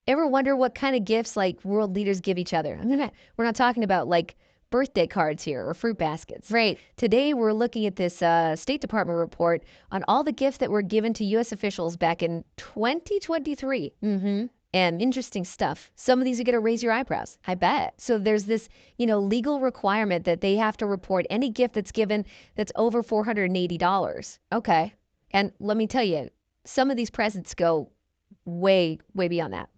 Ever wonder what kind of gifts like world leaders give each other? We're not talking about like birthday cards here or fruit baskets. Right. Today we're looking at this State Department report on all the gifts that were given to U.S. officials back in 2023. And interesting stuff. Some of these are going to raise your eyebrows. I bet. So there's this, legal requirement that they have to report any gift that's given that's over $480. Okay. And let me tell you, some of these presents go way, way beyond that.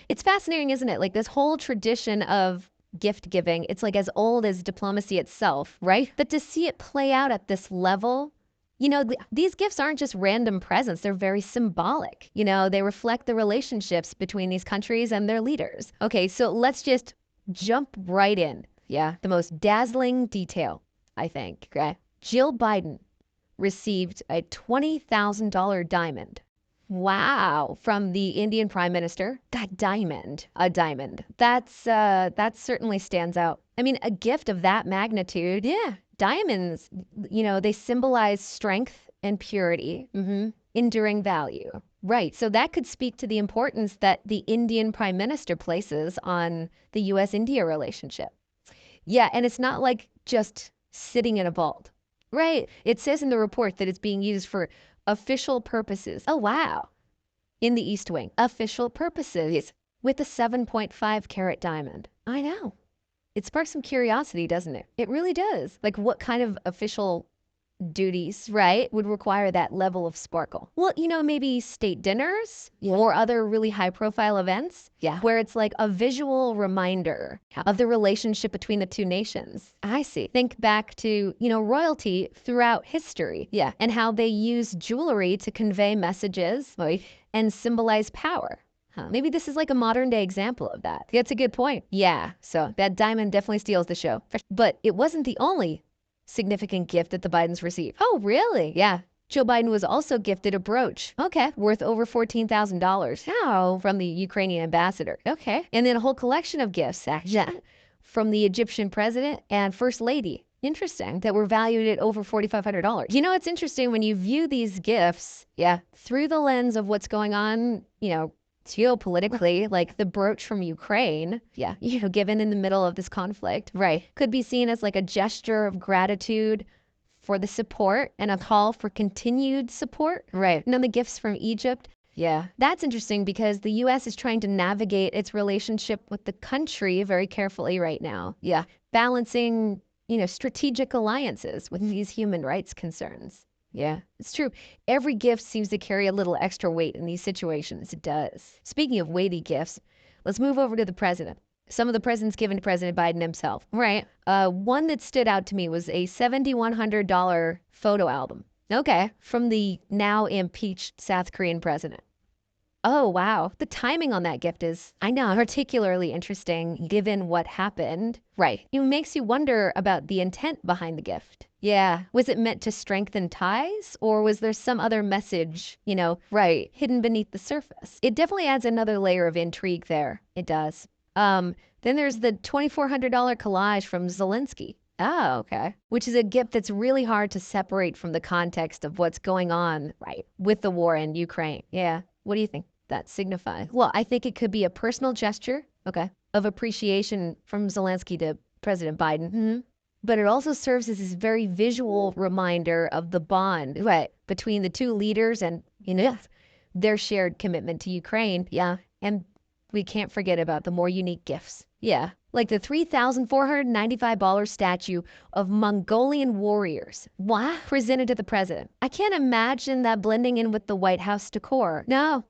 It's fascinating, isn't it? Like this whole tradition of gift giving, it's like as old as diplomacy itself, right? But to see it play out at this level, these gifts aren't just random presents. They're very symbolic. They reflect the relationships between these countries and their leaders. Okay, so let's just jump right in. Yeah, the most dazzling detail, I think. Okay. Jill Biden received a $20,000 diamond. Wow, from the Indian Prime Minister. That diamond, a diamond. That certainly stands out. I mean, a gift of that magnitude, yeah. Diamonds, they symbolize strength and purity, enduring value. Right. So that could speak to the importance that the Indian Prime Minister places on the U.S.-India relationship. Yeah, and it's not like just sitting in a vault. Right. It says in the report that it's being used for official purposes. Oh, wow. In the East Wing. Official purposes with a 7.5 carat diamond. I know. It sparks some curiosity, doesn't it? It really does. Like what kind of official duties, right, would require that level of sparkle? Well, maybe state dinners or other really high profile events. Yeah. Where it's like a visual reminder of the relationship between the two nations. I see. Think back to, royalty throughout history. Yeah. And how they use jewelry to convey messages and symbolize power. Maybe this is like a modern day example of that. That's a good point. Yeah, so that diamond definitely steals the show. But it wasn't the only significant gift that the Bidens received. Oh, really? Yeah. Joe Biden was also gifted a brooch. Okay. Worth over $14,000. How? From the Ukrainian ambassador. Okay. And then a whole collection of gifts, actually, from the Egyptian president and first lady. Interesting. That were valued at over $4,500. It's interesting when you view these gifts, through the lens of what's going on, geopolitically, like the brooch from Ukraine, given in the middle of this conflict, right, could be seen as like a gesture of gratitude for the support and a call for continued support. Right. And then the gifts from Egypt. Yeah, that's interesting because the U.S. is trying to navigate its relationship with the country very carefully right now. Yeah, balancing, strategic alliances with these human rights concerns. Yeah, it's true. Every gift seems to carry a little extra weight in these situations. It does. Speaking of weighty gifts, let's move over to the president. Some of the presents given to President Biden himself. Right. One that stood out to me was a $7,100 photo album. Okay. From the now impeached South Korean president. Oh, wow. The timing on that gift is, I know, particularly interesting given what happened. Right. It makes you wonder about the intent behind the gift. Yeah. Was it meant to strengthen ties or was there some other message, right, hidden beneath the surface? It definitely adds another layer of intrigue there. It does. Then there's the $2,400 collage from Zelensky. Oh, okay. Which is a gift that's really hard to separate from the context of what's going on, right, with the war in Ukraine. Yeah. What do you think that signifies? Well, I think it could be a personal gesture, okay, of appreciation from Zelensky to President Biden. But it also serves as this very visual reminder of the bond, right, between the two leaders and, their shared commitment to Ukraine. Yeah. And we can't forget about the more unique gifts. Yeah. Like the $3,495 statue of Mongolian warriors. What? Presented to the president. I can't imagine that blending in with the White House decor. No.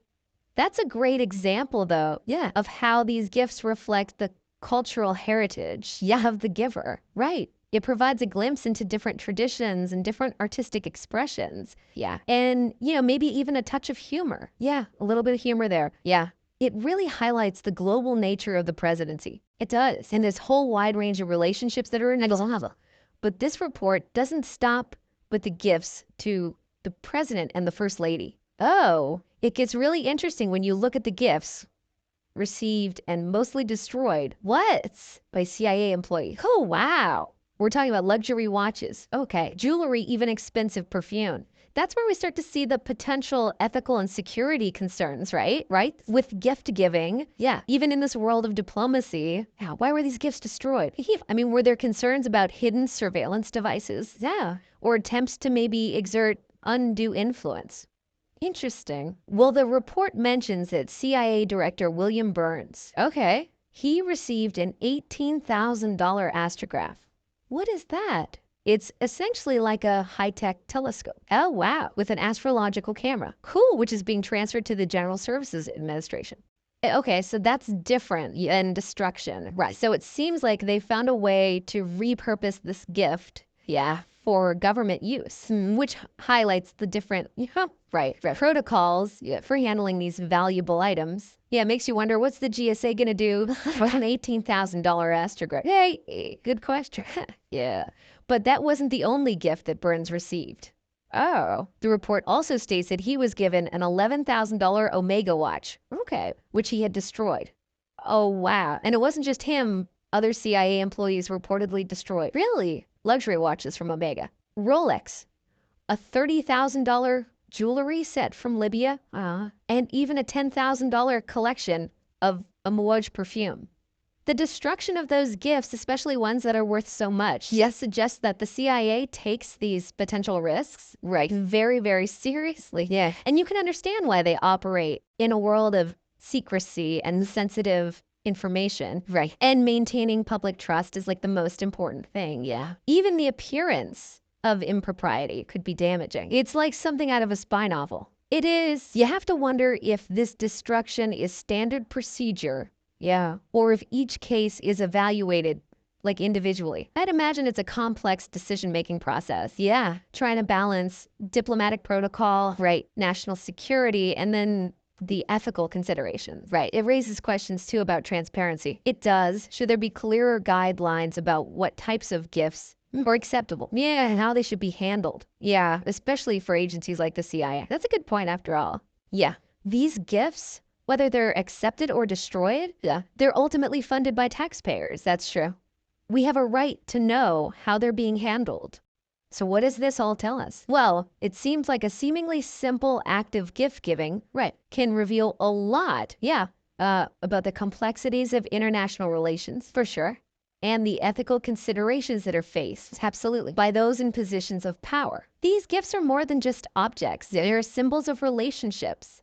That's a great example, though, of how these gifts reflect the cultural heritage, of the giver. Right. It provides a glimpse into different traditions and different artistic expressions. Yeah. And, maybe even a touch of humor. Yeah. A little bit of humor there. Yeah. It really highlights the global nature of the presidency. It does. And this whole wide range of relationships that are in it. But this report doesn't stop with the gifts to the president and the first lady. Oh, it gets really interesting when you look at the gifts received and mostly destroyed. What? By CIA employees. Oh, wow. We're talking about luxury watches. Okay. Jewelry, even expensive perfume. That's where we start to see the potential ethical and security concerns, right? With gift giving. Yeah. Even in this world of diplomacy. Yeah. Why were these gifts destroyed? I mean, were there concerns about hidden surveillance devices? Yeah. Or attempts to maybe exert undue influence? Interesting. Well, the report mentions that CIA Director William Burns. Okay. He received an $18,000 astrograph. What is that? It's essentially like a high-tech telescope. Oh, wow. With an astrological camera. Cool, which is being transferred to the General Services Administration. Okay, so that's different and destruction. Right. So it seems like they found a way to repurpose this gift. Yeah. For government use, which highlights the different, protocols for handling these valuable items. Yeah, it makes you wonder, what's the GSA going to do with an $18,000 astrograph? Hey, good question. Yeah, but that wasn't the only gift that Burns received. Oh. The report also states that he was given an $11,000 Omega watch, okay, which he had destroyed. Oh, wow. And it wasn't just him. Other CIA employees reportedly destroyed. Really? Luxury watches from Omega. Rolex. A $30,000 jewelry set from Libya. And even a $10,000 collection of a Mouaj perfume. The destruction of those gifts, especially ones that are worth so much, suggests that the CIA takes these potential risks very, very seriously. Yeah. And you can understand why they operate in a world of secrecy and sensitive information. Right. And maintaining public trust is like the most important thing. Yeah. Even the appearance of impropriety could be damaging. It's like something out of a spy novel. It is. You have to wonder if this destruction is standard procedure. Yeah. Or if each case is evaluated like individually. I'd imagine it's a complex decision-making process. Yeah. Trying to balance diplomatic protocol, national security, and then the ethical considerations. Right. It raises questions too about transparency. It does. Should there be clearer guidelines about what types of gifts are acceptable? Yeah, and how they should be handled. Yeah, especially for agencies like the CIA. That's a good point after all. Yeah. These gifts, whether they're accepted or destroyed, they're ultimately funded by taxpayers. That's true. We have a right to know how they're being handled. So what does this all tell us? Well, it seems like a seemingly simple act of gift giving, can reveal a lot, about the complexities of international relations, for sure, and the ethical considerations that are faced, absolutely, by those in positions of power. These gifts are more than just objects. They're symbols of relationships,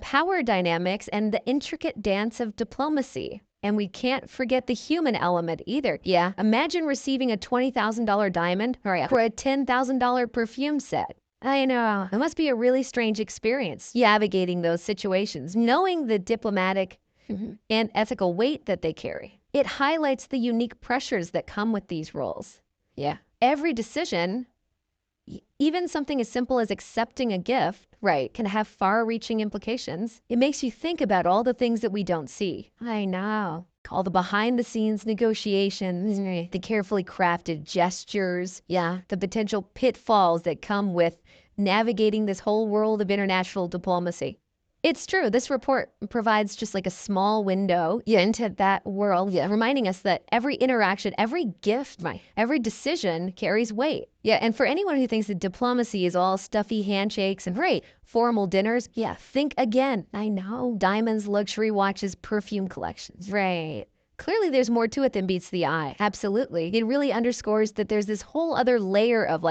power dynamics, and the intricate dance of diplomacy. And we can't forget the human element either. Yeah, imagine receiving a $20,000 diamond or a $10,000 perfume set. I know, it must be a really strange experience navigating those situations, knowing the diplomatic and ethical weight that they carry. It highlights the unique pressures that come with these roles. Yeah. Every decision, even something as simple as accepting a gift, can have far-reaching implications. It makes you think about all the things that we don't see. I know. All the behind-the-scenes negotiations, the carefully crafted gestures, the potential pitfalls that come with navigating this whole world of international diplomacy. It's true. This report provides just like a small window into that world, reminding us that every interaction, every gift, every decision carries weight. Yeah, and for anyone who thinks that diplomacy is all stuffy handshakes and formal dinners, think again. I know. Diamonds, luxury watches, perfume collections. Right. Clearly there's more to it than meets the eye. Absolutely. It really underscores that there's this whole other layer of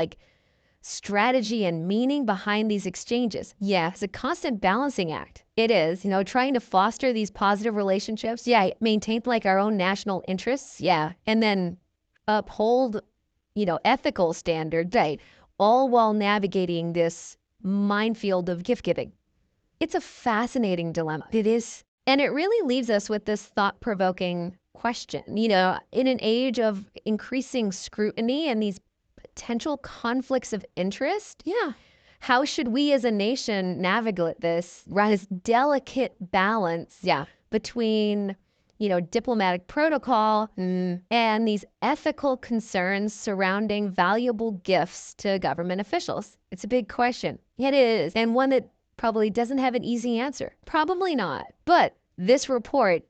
strategy and meaning behind these exchanges. Yeah, it's a constant balancing act. It is, trying to foster these positive relationships. Yeah, maintain our own national interests. Yeah, and then uphold, ethical standards. Right, all while navigating this minefield of gift giving. It's a fascinating dilemma. It is, and it really leaves us with this thought-provoking question. In an age of increasing scrutiny and these potential conflicts of interest. Yeah. How should we as a nation navigate this delicate balance between, diplomatic protocol and these ethical concerns surrounding valuable gifts to government officials? It's a big question. It is. And one that probably doesn't have an easy answer. Probably not. But this report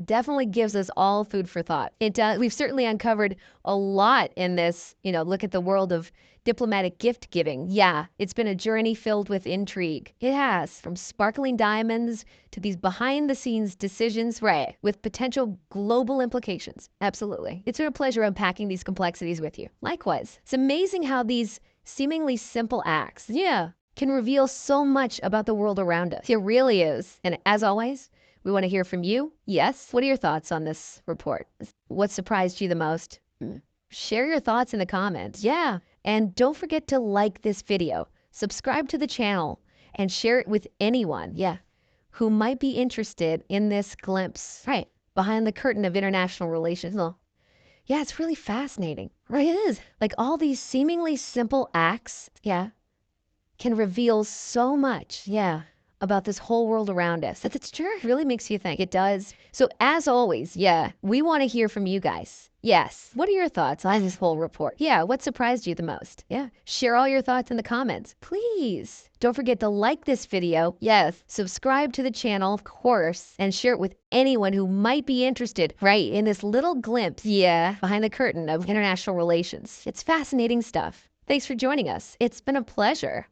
definitely gives us all food for thought. It does. We've certainly uncovered a lot in this, look at the world of diplomatic gift giving. Yeah, it's been a journey filled with intrigue. It has, from sparkling diamonds to these behind the scenes decisions, right, with potential global implications. Absolutely. It's been a pleasure unpacking these complexities with you. Likewise, it's amazing how these seemingly simple acts, can reveal so much about the world around us. It really is. And as always, we want to hear from you. Yes. What are your thoughts on this report? What surprised you the most? Share your thoughts in the comments. Yeah. And don't forget to like this video, subscribe to the channel, and share it with anyone, who might be interested in this glimpse, right, behind the curtain of international relations. Yeah, it's really fascinating. Right, it is. Like all these seemingly simple acts, can reveal so much, about this whole world around us. That's true. It really makes you think. It does. So as always, we want to hear from you guys. Yes. What are your thoughts on this whole report? Yeah. What surprised you the most? Yeah. Share all your thoughts in the comments. Please. Don't forget to like this video. Yes. Subscribe to the channel, of course, and share it with anyone who might be interested, right, in this little glimpse, behind the curtain of international relations. It's fascinating stuff. Thanks for joining us. It's been a pleasure.